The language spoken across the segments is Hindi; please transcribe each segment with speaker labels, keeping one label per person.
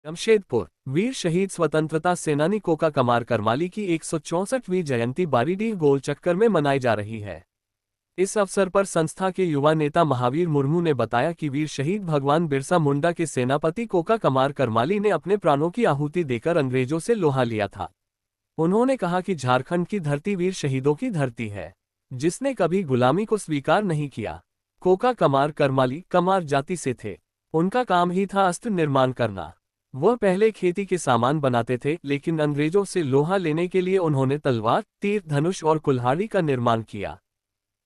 Speaker 1: जमशेदपुर वीर शहीद स्वतंत्रता सेनानी कोका कमार करमाली की 164वीं जयंती बारीडीह गोल चक्कर में मनाई जा रही है। इस अवसर पर संस्था के युवा नेता महावीर मुर्मू ने बताया कि वीर शहीद भगवान बिरसा मुंडा के सेनापति कोका कमार करमाली ने अपने प्राणों की आहुति देकर अंग्रेजों से लोहा लिया था। उन्होंने कहा कि झारखंड की धरती वीर शहीदों की धरती है, जिसने कभी गुलामी को स्वीकार नहीं किया। कोका कमार करमाली कमार जाति से थे। उनका काम ही था अस्त्र निर्माण करना। वह पहले खेती के सामान बनाते थे, लेकिन अंग्रेजों से लोहा लेने के लिए उन्होंने तलवार, तीर धनुष और कुल्हाड़ी का निर्माण किया,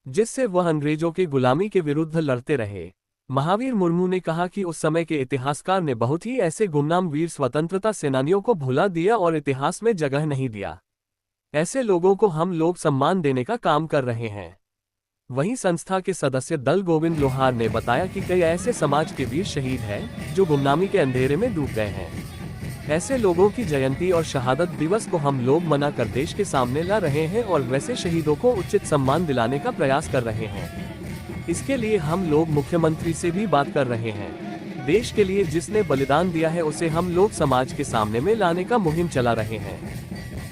Speaker 1: जिससे वह अंग्रेजों के गुलामी के विरुद्ध लड़ते रहे। महावीर मुर्मू ने कहा कि उस समय के इतिहासकार ने बहुत ही ऐसे गुमनाम वीर स्वतंत्रता सेनानियों को भुला दिया और इतिहास में जगह नहीं दिया। ऐसे लोगों को हम लोग सम्मान देने का काम कर रहे हैं। वहीं संस्था के सदस्य दल गोविंद लोहार ने बताया कि कई ऐसे समाज के वीर शहीद हैं जो गुमनामी के अंधेरे में डूब गए हैं। ऐसे लोगों की जयंती और शहादत दिवस को हम लोग मनाकर देश के सामने ला रहे हैं और वैसे शहीदों को उचित सम्मान दिलाने का प्रयास कर रहे हैं। इसके लिए हम लोग मुख्यमंत्री से भी बात कर रहे हैं। देश के लिए जिसने बलिदान दिया है उसे हम लोग समाज के सामने में लाने का मुहिम चला रहे हैं।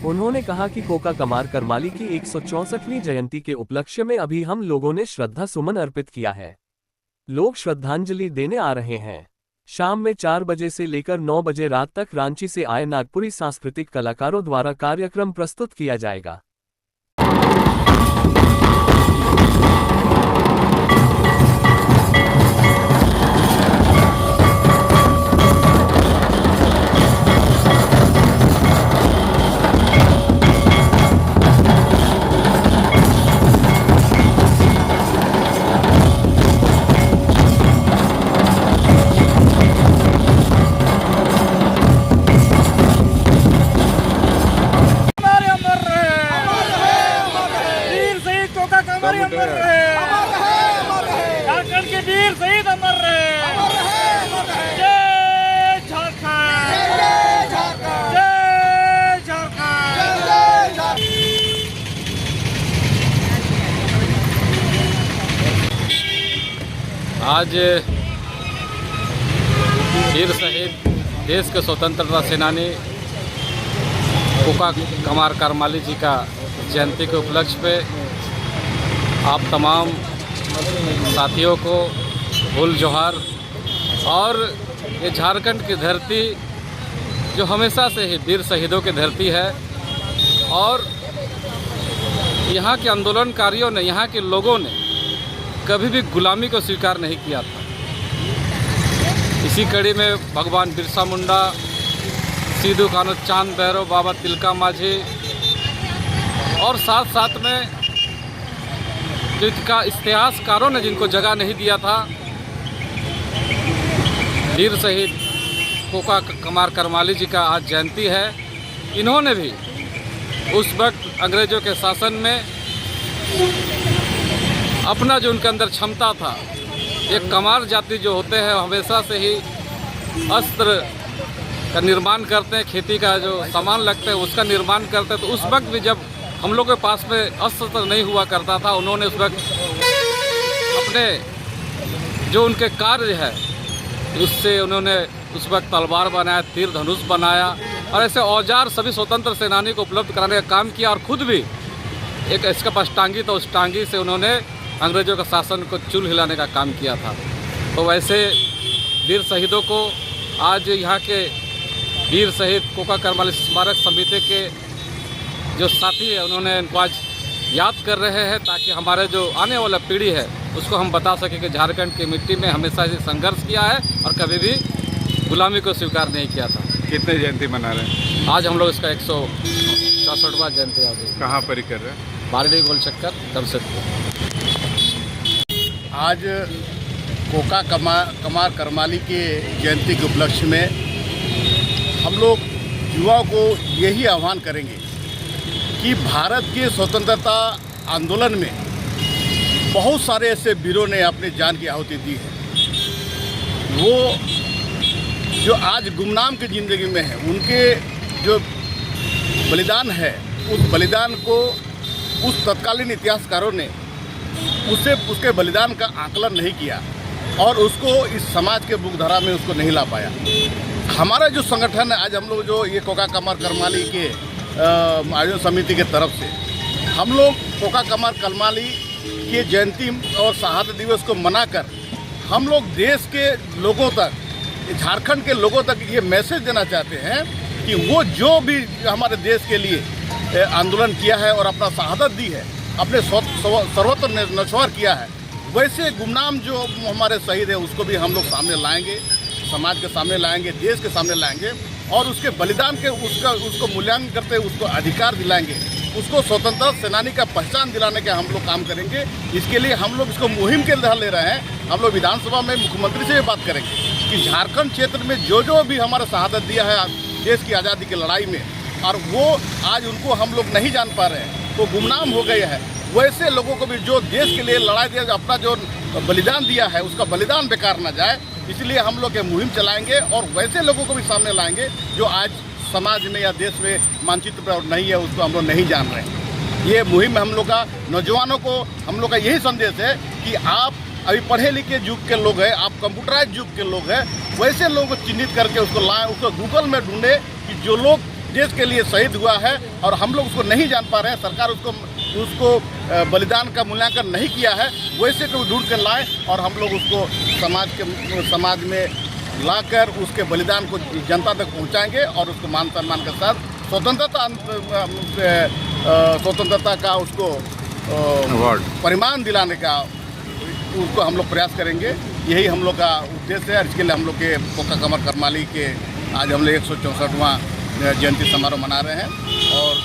Speaker 1: उन्होंने कहा कि कोका कमार करमाली की 164वीं जयंती के उपलक्ष्य में अभी हम लोगों ने श्रद्धा सुमन अर्पित किया है। लोग श्रद्धांजलि देने आ रहे हैं। शाम में 4 बजे से लेकर 9 बजे रात तक रांची से आए नागपुरी सांस्कृतिक कलाकारों द्वारा कार्यक्रम प्रस्तुत किया जाएगा।
Speaker 2: झारखंड के वीर शहीद अमर रहे। जय झारखंड, जय झारखंड, जय झारखंड।
Speaker 3: आज वीर शहीद देश के स्वतंत्रता सेनानी कोका कमार करमाली जी का जयंती के उपलक्ष्य पे आप तमाम साथियों को फूल जोहार। और ये झारखंड की धरती जो हमेशा से ही वीर शहीदों की धरती है और यहाँ के आंदोलनकारियों ने, यहाँ के लोगों ने कभी भी गुलामी को स्वीकार नहीं किया था। इसी कड़ी में भगवान बिरसा मुंडा, सिद्धू कान्हू चांद भैरव, बाबा तिलका माझी और साथ साथ में जो इतिहासकारों ने जिनको जगह नहीं दिया था, वीर शहीद कोका कमार करमाली जी का आज जयंती है। इन्होंने भी उस वक्त अंग्रेजों के शासन में अपना जो उनके अंदर क्षमता था, एक कमार जाति जो होते हैं हमेशा से ही अस्त्र का निर्माण करते हैं, खेती का जो सामान लगते हैं उसका निर्माण करते हैं। तो उस वक्त भी जब हम लोग के पास में अस्त्र नहीं हुआ करता था, उन्होंने उस वक्त अपने जो उनके कार्य है उससे उन्होंने उस वक्त तलवार बनाया, तीर धनुष बनाया और ऐसे औजार सभी स्वतंत्र सेनानी को उपलब्ध कराने का काम किया। और खुद भी एक इसका पास टांगी था, उस टांगी से उन्होंने अंग्रेजों का शासन को चूल हिलाने का काम किया था। तो वैसे वीर शहीदों को आज यहाँ के वीर शहीद कोका करमाली स्मारक समिति के जो साथी है उन्होंने इनको आज याद कर रहे हैं, ताकि हमारे जो आने वाला पीढ़ी है उसको हम बता सकें कि झारखंड की मिट्टी में हमेशा से संघर्ष किया है और कभी भी गुलामी को स्वीकार नहीं किया था।
Speaker 4: कितने जयंती मना रहे हैं?
Speaker 3: आज हम लोग इसका 164वां जयंती आ गई।
Speaker 4: कहाँ पर ही कर रहे हैं?
Speaker 3: बारीडीह गोल चक्कर जमशेदपुर।
Speaker 5: आज कोका कमार करमाली के जयंती के उपलक्ष्य में हम लोग युवाओं को यही आह्वान करेंगे कि भारत के स्वतंत्रता आंदोलन में बहुत सारे ऐसे वीरों ने अपनी जान की आहुति दी है। वो जो आज गुमनाम की ज़िंदगी में है, उनके जो बलिदान है, उस बलिदान को उस तत्कालीन इतिहासकारों ने उसके बलिदान का आकलन नहीं किया। और उसको इस समाज के मुखधारा में उसको नहीं ला पाया। हमारा जो संगठन है आज हम लोग जो ये कोका कमार करमाली के आयोजन समिति के तरफ से हम लोग कोका कमार करमाली के जयंती और शहादत दिवस को मनाकर हम लोग देश के लोगों तक, झारखंड के लोगों तक ये मैसेज देना चाहते हैं कि वो जो भी हमारे देश के लिए आंदोलन किया है और अपना शहादत दी है, अपने सर्वत्र नश्वर किया है, वैसे गुमनाम जो हमारे शहीद है उसको भी हम लोग सामने लाएंगे, समाज के सामने लाएंगे, देश के सामने लाएंगे और उसके बलिदान के उसको मूल्यांकन करते हुए उसको अधिकार दिलाएंगे, उसको स्वतंत्रता सेनानी का पहचान दिलाने का हम लोग काम करेंगे। इसके लिए हम लोग इसको मुहिम के तहत ले रहे हैं। हम लोग विधानसभा में मुख्यमंत्री से भी बात करेंगे कि झारखंड क्षेत्र में जो भी हमारा शहादत दिया है देश की आज़ादी की लड़ाई में और वो आज उनको हम लोग नहीं जान पा रहे हैं, वो गुमनाम हो गए हैं, वैसे लोगों को भी जो देश के लिए लड़ाई दिया, अपना जो बलिदान दिया है उसका बलिदान बेकार ना जाए, इसलिए हम लोग ये मुहिम चलाएंगे और वैसे लोगों को भी सामने लाएंगे जो आज समाज में या देश में मानचित्र पर नहीं है, उसको हम लोग नहीं जान रहे हैं। ये मुहिम हम लोग का नौजवानों को हम लोग का यही संदेश है कि आप अभी पढ़े लिखे युग के लोग हैं, आप कंप्यूटराइज युग के लोग हैं, वैसे लोगों को चिन्हित करके उसको लाएं, उसको गूगल में ढूंढें कि जो लोग देश के लिए शहीद हुआ है और हम लोग उसको नहीं जान पा रहे हैं, सरकार उसको बलिदान का मूल्यांकन नहीं किया है, वैसे को ढूंढ कर लाएं और हम लोग उसको समाज में लाकर उसके बलिदान को जनता तक पहुंचाएंगे और उसको मान सम्मान के साथ स्वतंत्रता का उसको परिमाण दिलाने का उसको हम लोग प्रयास करेंगे। यही हम लोग का उद्देश्य है। इसके लिए हम लोग के कोका कमार करमाली के आज हम लोग 164वां जयंती समारोह मना रहे हैं और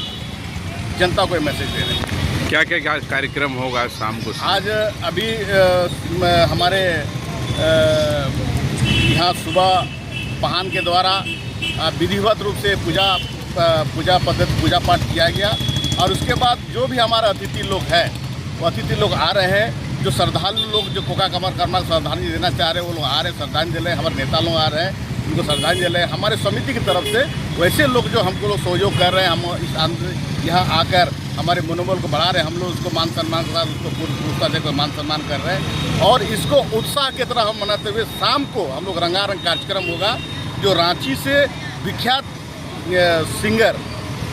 Speaker 5: जनता को मैसेज दे रहे हैं।
Speaker 4: क्या कार्यक्रम होगा शाम को?
Speaker 5: आज अभी हमारे यहाँ सुबह पहान के द्वारा विधिवत रूप से पूजा पाठ किया गया और उसके बाद जो भी हमारा अतिथि लोग हैं वो अतिथि लोग आ रहे हैं, जो श्रद्धालु लोग जो कोका कमार करमाली श्रद्धांजलि देना चाह रहे हैं वो लोग आ रहे हैं, श्रद्धांजलि दे रहे हैं, हमारे नेता लोग आ रहे हैं, उनको श्रद्धांजलि दे रहे हैं। हमारे समिति की तरफ से वैसे लोग जो हमको लोग सहयोग कर रहे हैं, हम यहाँ आकर हमारे मनोबल को बढ़ा रहे हैं, हम लोग उसको मान सम्मान के साथ उसको पुरस्कार देकर मान सम्मान कर रहे हैं और इसको उत्साह की तरह हम मनाते हुए शाम को हम लोग रंगारंग कार्यक्रम होगा जो रांची से विख्यात सिंगर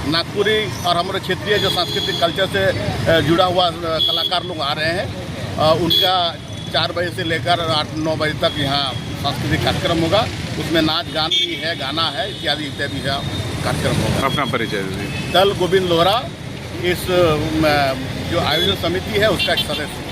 Speaker 5: नागपुरी और हमारे क्षेत्रीय जो सांस्कृतिक कल्चर से जुड़ा हुआ कलाकार लोग आ रहे हैं। उनका 4 बजे से लेकर 8-9 बजे तक यहाँ सांस्कृतिक कार्यक्रम होगा, उसमें नाच गान भी है, गाना है, इत्यादि कार्यक्रम होगा।
Speaker 4: अपना परिचय दीजिए।
Speaker 5: दल गोविंद लोहरा इस जो आयोजन समिति है उसका एक सदस्य।